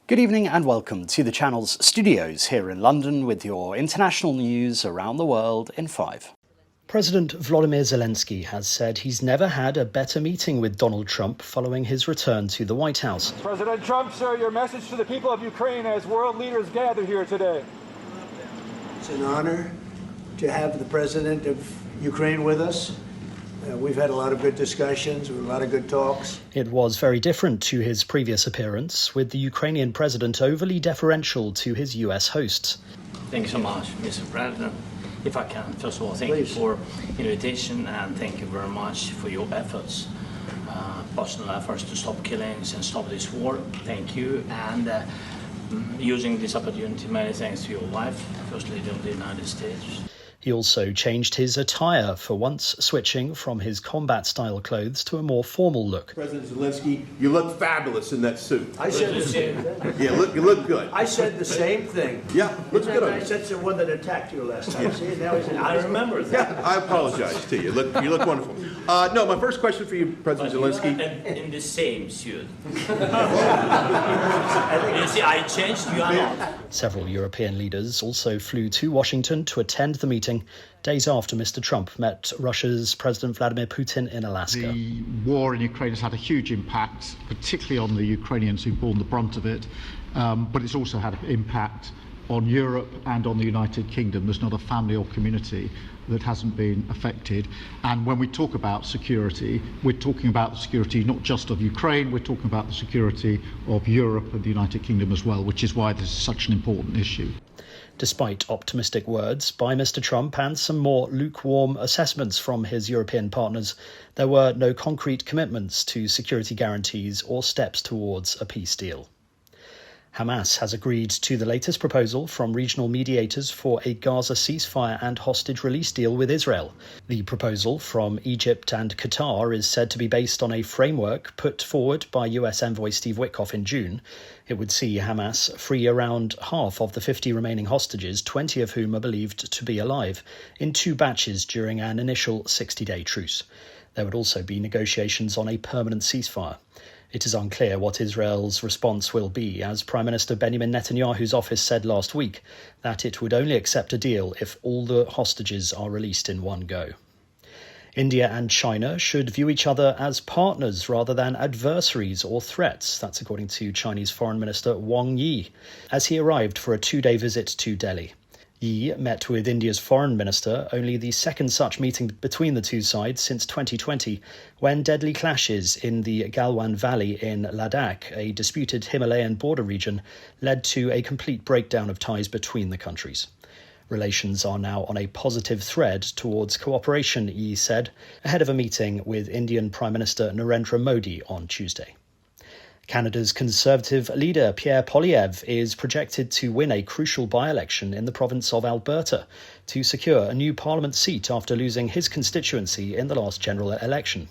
Good evening and welcome to the channel's studios here in London with your international news around the world in 5. President Volodymyr Zelensky has said he's never had a better meeting with Donald Trump following his return to the White House. President Trump, sir, your message to the people of Ukraine as world leaders gather here today. It's an honor to have the president of Ukraine with us. We've had a lot of good discussions, a lot of good talks. It was very different to his previous appearance, with the Ukrainian president overly deferential to his US hosts. Thank you so much, Mr. President. If I can, first of all, thank you for invitation and thank you very much for your efforts, personal efforts to stop killings and stop this war. Thank you. And using this opportunity, many thanks to your wife, First Lady of the United States. He also changed his attire, for once switching from his combat-style clothes to a more formal look. President Zelensky, you look fabulous in that suit. I said the same thing. Yeah, you look good. I said the same thing. Yeah, looks good on I you. said the one that attacked you last time. See, now he's I remember that. Yeah, I apologize to you. You look wonderful. No, my first question for you, President Zelensky. In the same suit. You see, I changed, you are not. Several European leaders also flew to Washington to attend the meeting days after Mr. Trump met Russia's President Vladimir Putin in Alaska. The war in Ukraine has had a huge impact, particularly on the Ukrainians who've borne the brunt of it, but it's also had an impact on Europe and on the United Kingdom. There's not a family or community that hasn't been affected. And when we talk about security, we're talking about the security not just of Ukraine, we're talking about the security of Europe and the United Kingdom as well, which is why this is such an important issue. Despite optimistic words by Mr. Trump and some more lukewarm assessments from his European partners, there were no concrete commitments to security guarantees or steps towards a peace deal. Hamas has agreed to the latest proposal from regional mediators for a Gaza ceasefire and hostage release deal with Israel. The proposal from Egypt and Qatar is said to be based on a framework put forward by US Envoy Steve Witkoff in June. It would see Hamas free around half of the 50 remaining hostages, 20 of whom are believed to be alive, in 2 batches during an initial 60-day truce. There would also be negotiations on a permanent ceasefire. It is unclear what Israel's response will be, as Prime Minister Benjamin Netanyahu's office said last week that it would only accept a deal if all the hostages are released in one go. India and China should view each other as partners rather than adversaries or threats. That's according to Chinese Foreign Minister Wang Yi, as he arrived for a 2-day visit to Delhi. Yi met with India's foreign minister, only the second such meeting between the two sides since 2020, when deadly clashes in the Galwan Valley in Ladakh, a disputed Himalayan border region, led to a complete breakdown of ties between the countries. Relations are now on a positive thread towards cooperation, Yi said, ahead of a meeting with Indian Prime Minister Narendra Modi on Tuesday. Canada's Conservative leader Pierre Poilievre is projected to win a crucial by-election in the province of Alberta to secure a new parliament seat after losing his constituency in the last general election.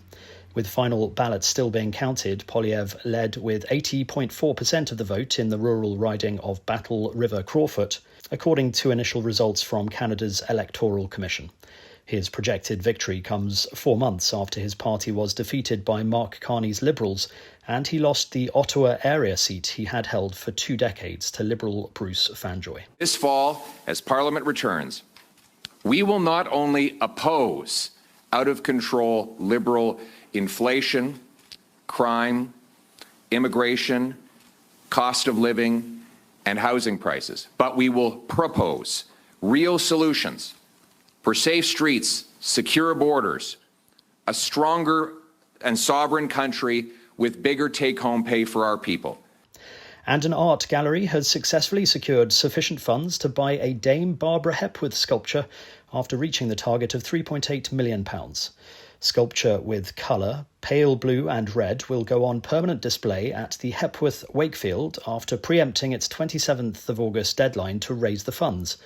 With final ballots still being counted, Poilievre led with 80.4% of the vote in the rural riding of Battle River Crawford, according to initial results from Canada's Electoral Commission. His projected victory comes 4 months after his party was defeated by Mark Carney's Liberals, and he lost the Ottawa area seat he had held for 2 decades to Liberal Bruce Fanjoy. This fall, as Parliament returns, we will not only oppose out-of-control Liberal inflation, crime, immigration, cost of living, and housing prices, but we will propose real solutions for safe streets, secure borders, a stronger and sovereign country with bigger take-home pay for our people. And an art gallery has successfully secured sufficient funds to buy a Dame Barbara Hepworth sculpture after reaching the target of £3.8 million. Sculpture with colour, pale blue and red, will go on permanent display at the Hepworth Wakefield after preempting its 27th of August deadline to raise the funds.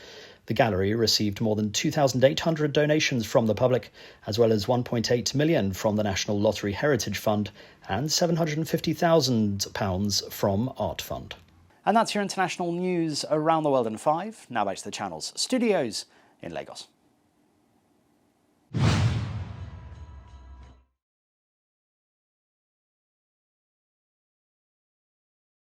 The gallery received more than 2,800 donations from the public, as well as £1.8 million from the National Lottery Heritage Fund and £750,000 from Art Fund. And that's your international news around the world in 5. Now back to the channel's studios in Lagos.